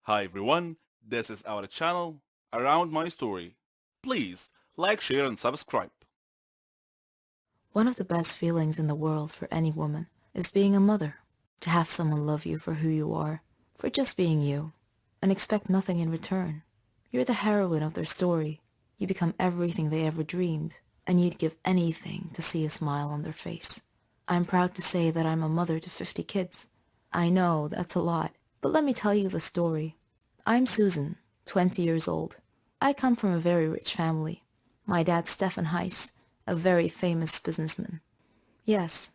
Hi everyone, this is our channel, Around My Story. Please like, share and subscribe. One of the best feelings in the world for any woman is being a mother. To have someone love you for who you are, for just being you, and expect nothing in return. You're the heroine of their story. You become everything they ever dreamed, and you'd give anything to see a smile on their face. I'm proud to say that I'm a mother to 50 kids. I know, that's a lot, but let me tell you the story. I'm Susan, 20 years old. I come from a very rich family. My dad's Stefan Heiss, a very famous businessman. Yes,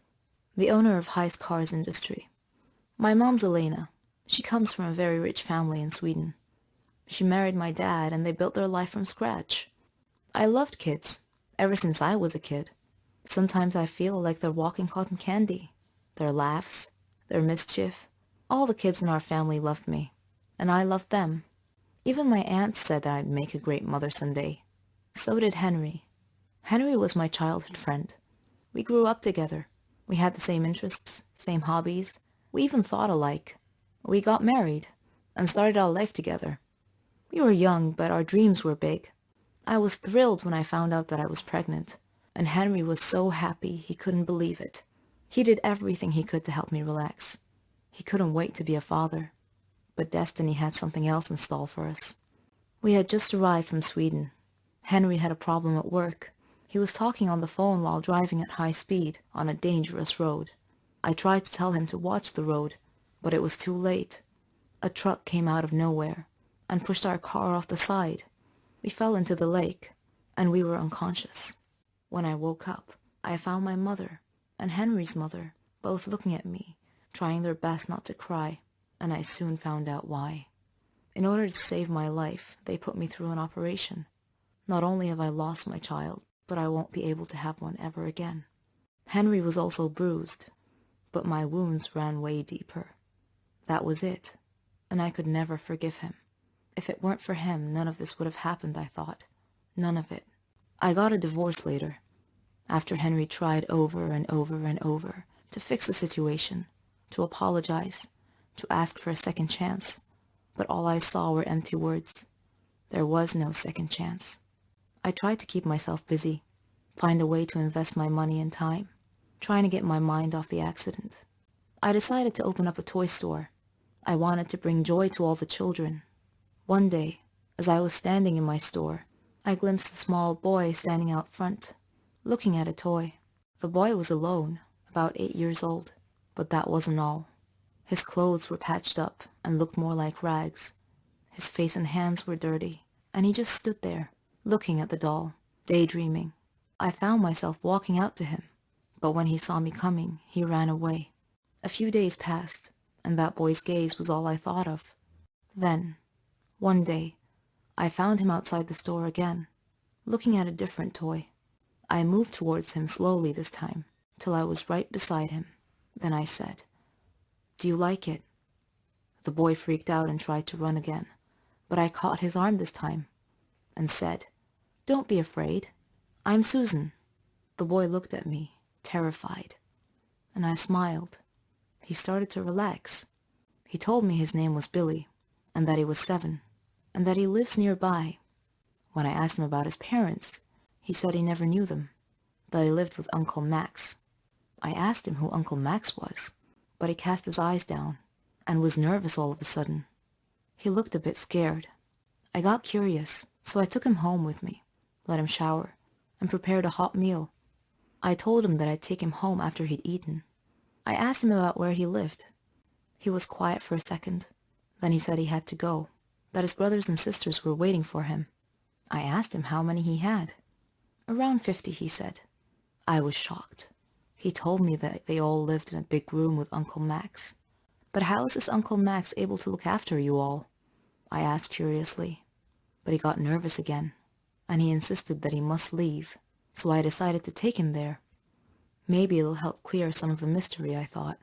the owner of Heiss Cars Industry. My mom's Elena. She comes from a very rich family in Sweden. She married my dad and they built their life from scratch. I loved kids, ever since I was a kid. Sometimes I feel like they're walking cotton candy. Their laughs, their mischief. All the kids in our family loved me, and I loved them. Even my aunt said that I'd make a great mother someday. So did Henry. Henry was my childhood friend. We grew up together. We had the same interests, same hobbies. We even thought alike. We got married and started our life together. We were young, but our dreams were big. I was thrilled when I found out that I was pregnant, and Henry was so happy he couldn't believe it. He did everything he could to help me relax. He couldn't wait to be a father, but destiny had something else in store for us. We had just arrived from Sweden. Henry had a problem at work. He was talking on the phone while driving at high speed on a dangerous road. I tried to tell him to watch the road, but it was too late. A truck came out of nowhere and pushed our car off the side. We fell into the lake, and we were unconscious. When I woke up, I found my mother and Henry's mother both looking at me, trying their best not to cry, and I soon found out why. In order to save my life, they put me through an operation. Not only have I lost my child, but I won't be able to have one ever again. Henry was also bruised, but my wounds ran way deeper. That was it, and I could never forgive him. If it weren't for him, none of this would have happened, I thought. None of it. I got a divorce later, after Henry tried over and over and over to fix the situation, to apologize, to ask for a second chance. But all I saw were empty words. There was no second chance. I tried to keep myself busy, find a way to invest my money and time, trying to get my mind off the accident. I decided to open up a toy store. I wanted to bring joy to all the children. One day, as I was standing in my store, I glimpsed a small boy standing out front, looking at a toy. The boy was alone, about 8 years old, but that wasn't all. His clothes were patched up and looked more like rags. His face and hands were dirty, and he just stood there, looking at the doll, daydreaming. I found myself walking out to him, but when he saw me coming, he ran away. A few days passed, and that boy's gaze was all I thought of. Then, one day, I found him outside the store again, looking at a different toy. I moved towards him slowly this time, till I was right beside him. Then I said, "Do you like it?" The boy freaked out and tried to run again, but I caught his arm this time and said, "Don't be afraid. I'm Susan." The boy looked at me, terrified, and I smiled. He started to relax. He told me his name was Billy, and that he was 7, and that he lives nearby. When I asked him about his parents, he said he never knew them, that he lived with Uncle Max. I asked him who Uncle Max was, but he cast his eyes down and was nervous all of a sudden. He looked a bit scared. I got curious, so I took him home with me, let him shower, and prepared a hot meal. I told him that I'd take him home after he'd eaten. I asked him about where he lived. He was quiet for a second. Then he said he had to go, that his brothers and sisters were waiting for him. I asked him how many he had. "Around 50, he said. I was shocked. He told me that they all lived in a big room with Uncle Max. But how is this Uncle Max able to look after you all? I asked curiously. But he got nervous again, and he insisted that he must leave, so I decided to take him there. Maybe it'll help clear some of the mystery, I thought.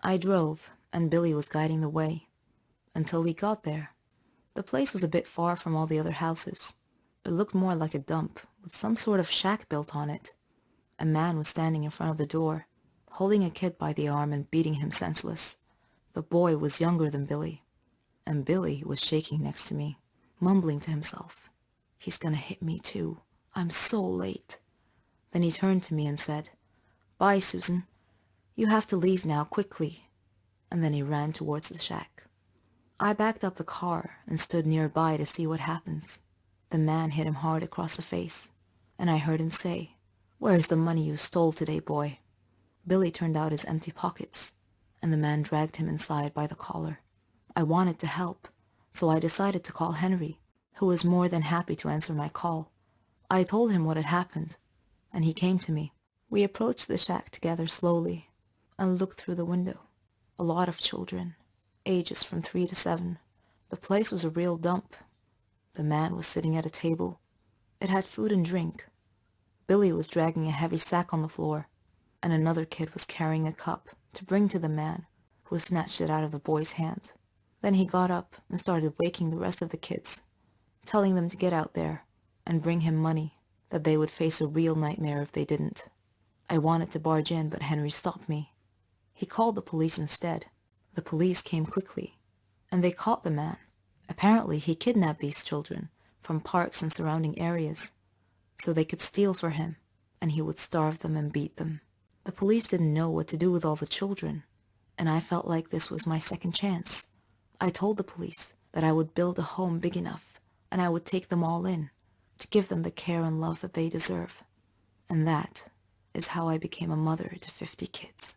I drove, and Billy was guiding the way, until we got there. The place was a bit far from all the other houses. It looked more like a dump, with some sort of shack built on it. A man was standing in front of the door, holding a kid by the arm and beating him senseless. The boy was younger than Billy, and Billy was shaking next to me, mumbling to himself, "He's gonna hit me too. I'm so late." Then he turned to me and said, "Bye, Susan. You have to leave now, quickly." And then he ran towards the shack. I backed up the car and stood nearby to see what happens. The man hit him hard across the face, and I heard him say, "Where's the money you stole today, boy?" Billy turned out his empty pockets, and the man dragged him inside by the collar. I wanted to help, so I decided to call Henry, who was more than happy to answer my call. I told him what had happened, and he came to me. We approached the shack together slowly and looked through the window. A lot of children, ages from 3 to 7. The place was a real dump. The man was sitting at a table. It had food and drink. Billy was dragging a heavy sack on the floor, and another kid was carrying a cup to bring to the man, who snatched it out of the boy's hand. Then he got up and started waking the rest of the kids, telling them to get out there and bring him money, that they would face a real nightmare if they didn't. I wanted to barge in, but Henry stopped me. He called the police instead. The police came quickly, and they caught the man. Apparently, he kidnapped these children from parks and surrounding areas, so they could steal for him, and he would starve them and beat them. The police didn't know what to do with all the children, and I felt like this was my second chance. I told the police that I would build a home big enough, and I would take them all in, to give them the care and love that they deserve. And that is how I became a mother to 50 kids.